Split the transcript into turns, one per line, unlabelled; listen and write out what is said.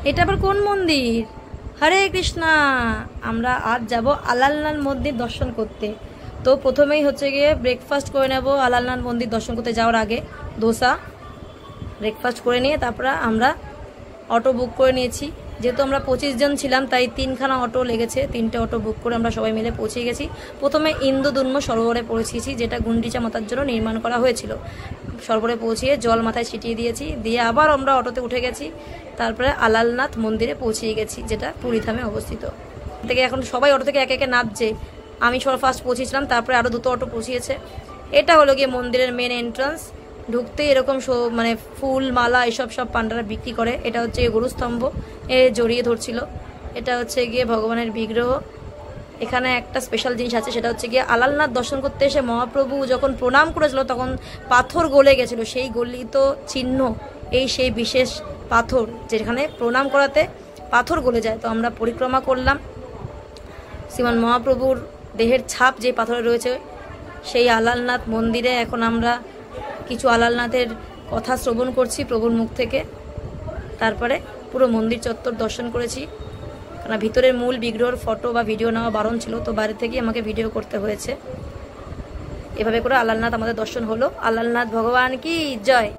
এটা আবার কোন মন্দির? হরে কৃষ্ণা। আমরা আজ যাব আলালনাথ মন্দির দর্শন করতে। তো প্রথমেই হচ্ছে গিয়ে ব্রেকফাস্ট করে নেব আলালনাথ মন্দির দর্শন করতে যাওয়ার আগে। ধোসা ব্রেকফাস্ট করে নিয়ে তারপরে আমরা অটো বুক করে নিয়েছি। যেহেতু আমরা 25 জন ছিলাম তাই 3খানা অটো লেগেছে। 3টে অটো বুক করে আমরা সবাই মিলে পৌঁছে গেছি। প্রথমে ইন্দ্রদুম্ন সরোবরে পৌঁছেছি, যেটা গুন্ডিচা মাতার জন্য নির্মাণ করা হয়েছিল। সরোবরে পৌঁছিয়ে জল মাথায় ছিটিয়ে দিয়েছি, দিয়ে আবার আমরা অটোতে উঠে গেছি। তারপরে আলালনাথ মন্দিরে পৌঁছিয়ে গেছি, যেটা পুরীধামে অবস্থিত। থেকে এখন সবাই অটো থেকে একে একে নামছে। আমি সবার ফার্স্ট পৌঁছেছিলাম, তারপরে আরও 2টো অটো পৌঁছিয়েছে। এটা হলো গিয়ে মন্দিরের মেন এন্ট্রান্স। ঢুকতে এরকম মানে ফুল মালা এসব সব পান্ডারা বিক্রি করে। এটা হচ্ছে গরুস্তম্ভ এ জড়িয়ে ধরছিল। এটা হচ্ছে গিয়ে ভগবানের বিগ্রহ। এখানে একটা স্পেশাল জিনিস আছে, সেটা হচ্ছে গিয়ে আলালনাথ দর্শন করতে এসে মহাপ্রভু যখন প্রণাম করেছিল তখন পাথর গলে গেছিল। সেই গলিত চিহ্ন এই সেই বিশেষ পাথর, যেখানে প্রণাম করাতে পাথর গলে যায়। তো আমরা পরিক্রমা করলাম। শ্রীমান মহাপ্রভুর দেহের ছাপ যে পাথরে রয়েছে সেই আলালনাথ মন্দিরে। এখন আমরা কিছু আলালনাথের কথা শ্রবণ করছি প্রভুর মুখ থেকে। তারপরে পুরো মন্দির চত্বর দর্শন করেছি, কারণ ভিতরের মূল বিগ্রহের ফটো বা ভিডিও নেওয়া বারণ ছিল, তো বাইরে থেকেই আমাকে ভিডিও করতে হয়েছে। এভাবে করে আলালনাথ আমাদের দর্শন হলো। আলালনাথ ভগবান কি জয়।